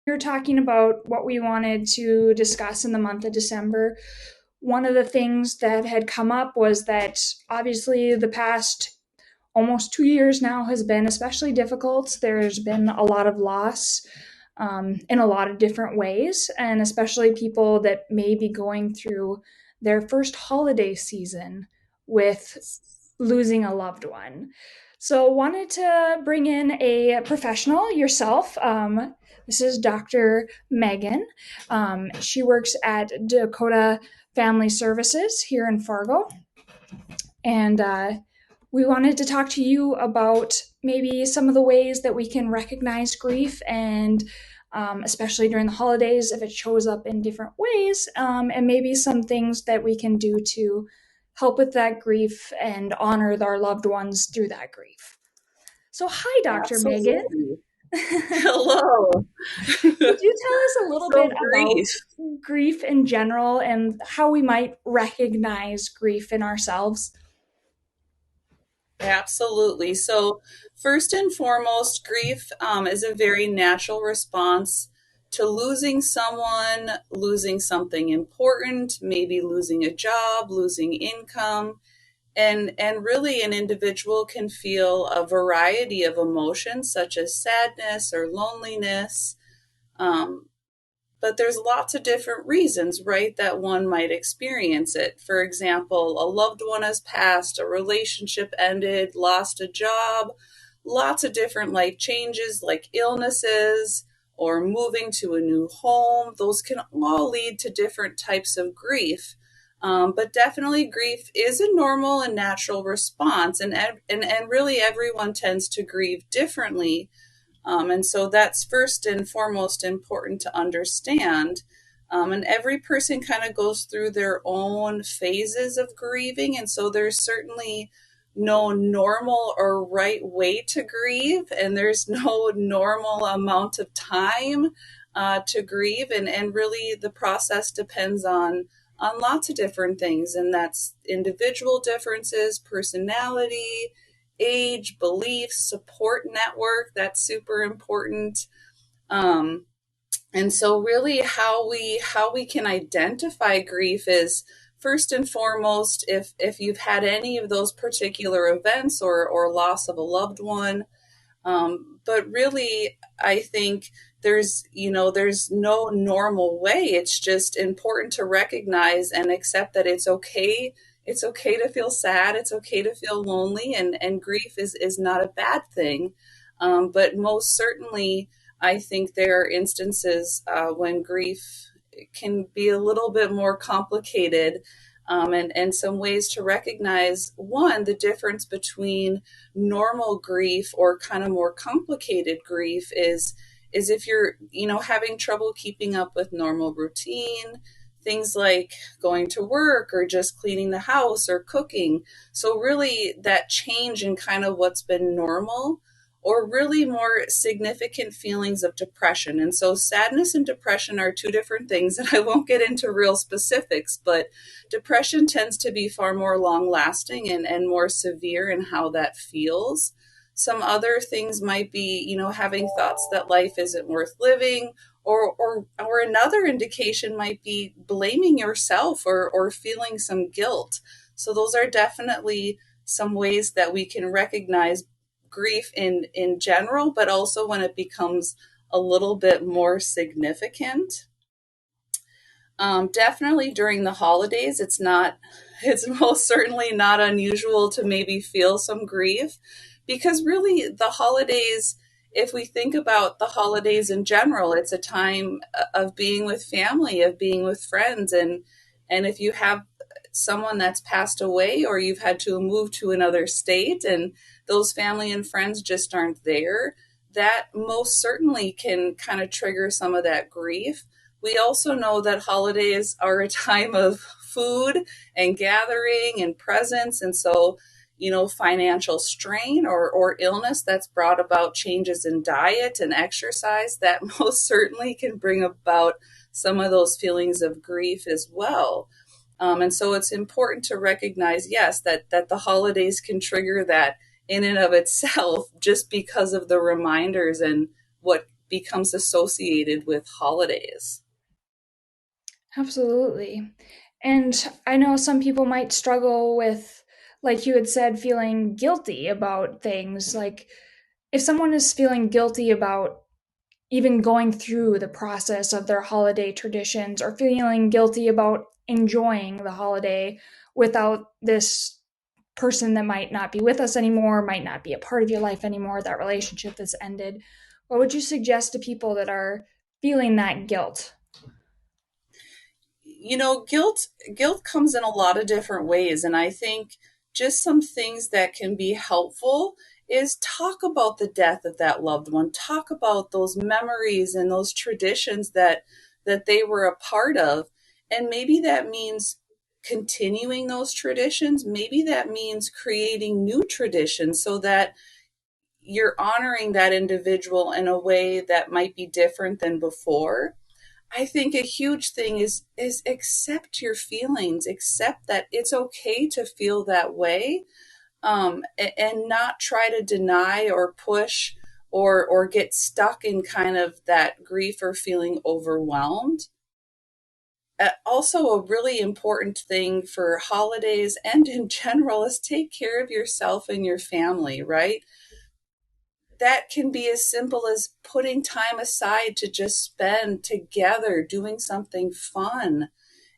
We were talking about what we wanted to discuss in the month of December. One of the things that had come up was that obviously the past almost 2 years now has been especially difficult. There's been a lot of loss in a lot of different ways, and especially people that may be going through their first holiday season with losing a loved one. So, wanted to bring in a professional, yourself. This is Dr. Megan. She works at Dakota Family Services here in Fargo. And we wanted to talk to you about maybe some of the ways that we can recognize grief and especially during the holidays if it shows up in different ways, and maybe some things that we can do to help with that grief and honor our loved ones through that grief. So, hi, Dr. Megan. Absolutely. Could Hello. you tell us a little bit So about grief. grief in general and how we might recognize grief in ourselves? Absolutely. So first and foremost, grief is a very natural response to losing someone, losing something important, maybe losing a job, losing income. And really an individual can feel a variety of emotions such as sadness or loneliness. Um, But there's lots of different reasons, right, that one might experience it. For example, a loved one has passed, a relationship ended, lost a job, lots of different life changes like illnesses or moving to a new home. Those can all lead to different types of grief. But definitely, grief is a normal and natural response, and really everyone tends to grieve differently, and so that's first and foremost important to understand. And every person kind of goes through their own phases of grieving. And so there's certainly no normal or right way to grieve, and there's no normal amount of time to grieve. And really, the process depends on lots of different things, and that's individual differences, personality, age, beliefs, support network. That's super important. Um, and so, really, how we can identify grief is first and foremost if you've had any of those particular events or loss of a loved one. But really, I think there's no normal way. It's just important to recognize and accept that it's okay. It's okay to feel sad. It's okay to feel lonely, and grief is not a bad thing. But most certainly, I think there are instances when grief can be a little bit more complicated, and some ways to recognize one, the difference between normal grief or kind of more complicated grief is if you're having trouble keeping up with normal routine, things like going to work or just cleaning the house or cooking. So really that change in kind of what's been normal, or really more significant feelings of depression. And so sadness and depression are two different things, and I won't get into real specifics, but depression tends to be far more long lasting and more severe in how that feels. Some other things might be, having thoughts that life isn't worth living, or another indication might be blaming yourself or feeling some guilt. So those are definitely some ways that we can recognize grief in general, but also when it becomes a little bit more significant. Definitely during the holidays, it's most certainly not unusual to maybe feel some grief, because really the holidays, if we think about the holidays in general, it's a time of being with family, of being with friends. And if you have someone that's passed away, or you've had to move to another state and those family and friends just aren't there, that most certainly can kind of trigger some of that grief. We also know that holidays are a time of food and gathering and presents. And so, financial strain or illness that's brought about changes in diet and exercise, that most certainly can bring about some of those feelings of grief as well. And so it's important to recognize, yes, that the holidays can trigger that in and of itself, just because of the reminders and what becomes associated with holidays. Absolutely. And I know some people might struggle with, like you had said, feeling guilty about things. Like if someone is feeling guilty about even going through the process of their holiday traditions or feeling guilty about enjoying the holiday without this person that might not be with us anymore, might not be a part of your life anymore, that relationship that's ended, what would you suggest to people that are feeling that guilt? Guilt comes in a lot of different ways, and I think just some things that can be helpful is talk about the death of that loved one, talk about those memories and those traditions that they were a part of. And maybe that means continuing those traditions, maybe that means creating new traditions so that you're honoring that individual in a way that might be different than before. I think a huge thing is accept your feelings, accept that it's okay to feel that way, and not try to deny or push or get stuck in kind of that grief or feeling overwhelmed. Also, a really important thing for holidays and in general is take care of yourself and your family, right? That can be as simple as putting time aside to just spend together doing something fun.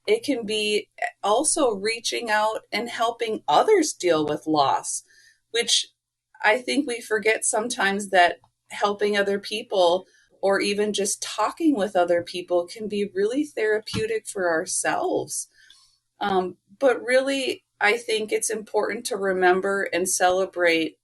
It can be also reaching out and helping others deal with loss, which I think we forget sometimes that helping other people or even just talking with other people can be really therapeutic for ourselves. But really, I think it's important to remember and celebrate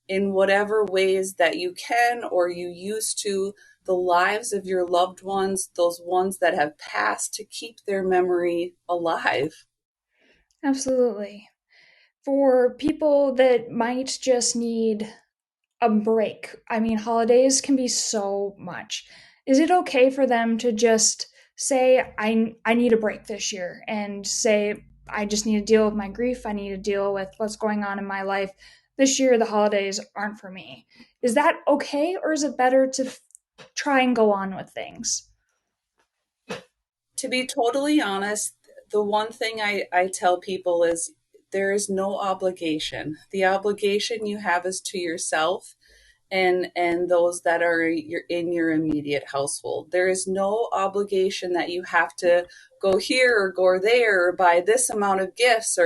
in whatever ways that you can or you used to the lives of your loved ones, those ones that have passed, to keep their memory alive. Absolutely. For people that might just need a break, I mean, holidays can be so much. Is it okay for them to just say, I need a break this year and say, I just need to deal with my grief. I need to deal with what's going on in my life. This year, the holidays aren't for me. Is that okay, or is it better to try and go on with things? To be totally honest, the one thing I tell people is there is no obligation. The obligation you have is to yourself and those that are in your immediate household. There is no obligation that you have to go here or go there or buy this amount of gifts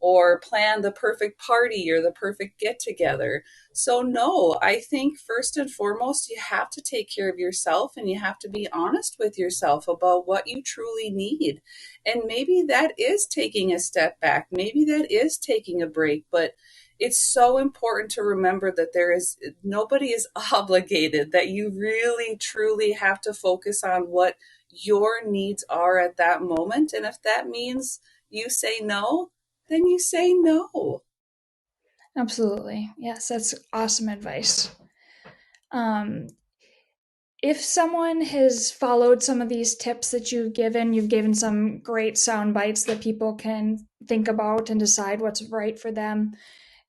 or plan the perfect party or the perfect get together. So no, I think first and foremost you have to take care of yourself and you have to be honest with yourself about what you truly need. And maybe that is taking a step back, maybe that is taking a break, but it's so important to remember that there is nobody is obligated, that you really truly have to focus on what your needs are at that moment. And if that means you say no, then you say no. Absolutely. Yes, that's awesome advice. Um, if someone has followed some of these tips that you've given some great sound bites that people can think about and decide what's right for them.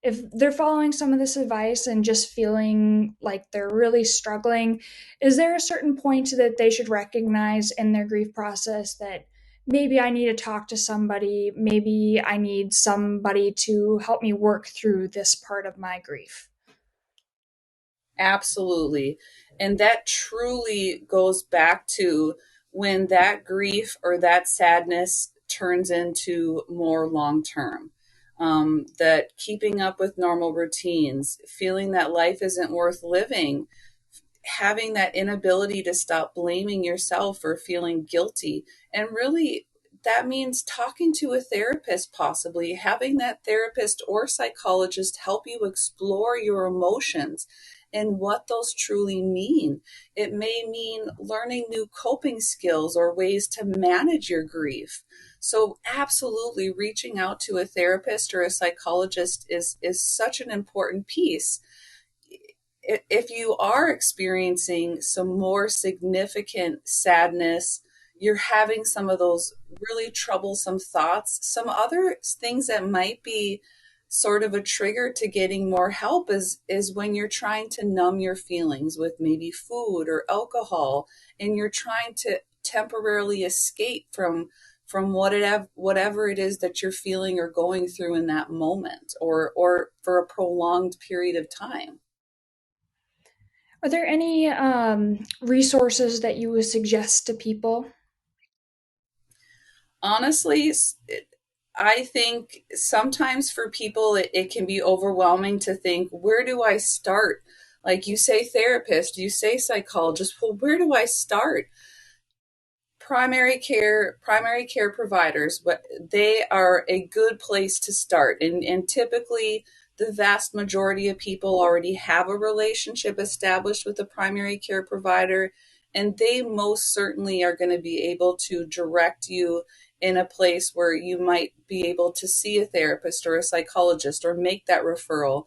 If they're following some of this advice and just feeling like they're really struggling, is there a certain point that they should recognize in their grief process that maybe I need to talk to somebody, maybe I need somebody to help me work through this part of my grief? Absolutely. And that truly goes back to when that grief or that sadness turns into more long term. That keeping up with normal routines, feeling that life isn't worth living, having that inability to stop blaming yourself or feeling guilty. And really, that means talking to a therapist, possibly having that therapist or psychologist help you explore your emotions and what those truly mean. It may mean learning new coping skills or ways to manage your grief. So absolutely reaching out to a therapist or a psychologist is such an important piece. If you are experiencing some more significant sadness, you're having some of those really troublesome thoughts, some other things that might be sort of a trigger to getting more help is when you're trying to numb your feelings with maybe food or alcohol, and you're trying to temporarily escape from whatever it is that you're feeling or going through in that moment, or for a prolonged period of time. Are there any resources that you would suggest to people? Honestly, I think sometimes for people it can be overwhelming to think, where do I start? Like, you say therapist, you say psychologist, well, where do I start? Primary care providers, but they are a good place to start, and typically the vast majority of people already have a relationship established with a primary care provider, and they most certainly are going to be able to direct you in a place where you might be able to see a therapist or a psychologist or make that referral.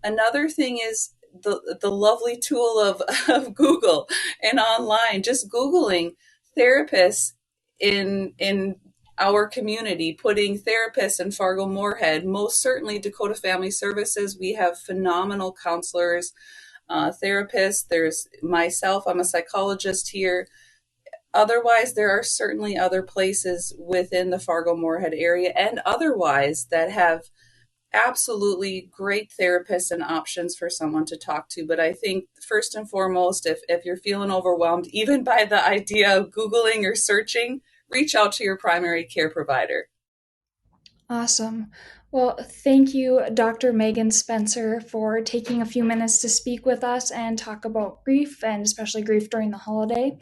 Another thing is the lovely tool of Google and online, just Googling therapists in our community, putting therapists in Fargo Moorhead. Most certainly Dakota Family Services, we have phenomenal counselors, therapists. There's myself, I'm a psychologist here. Otherwise, there are certainly other places within the Fargo Moorhead area and otherwise that have absolutely great therapists and options for someone to talk to. But I think first and foremost, if you're feeling overwhelmed, even by the idea of Googling or searching, reach out to your primary care provider. Awesome. Well, thank you, Dr. Megan Spencer, for taking a few minutes to speak with us and talk about grief, and especially grief during the holiday.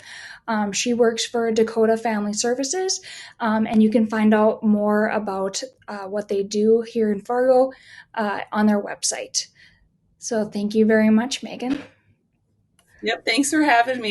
She works for Dakota Family Services, and you can find out more about what they do here in Fargo on their website. So, thank you very much, Megan. Yep. Thanks for having me.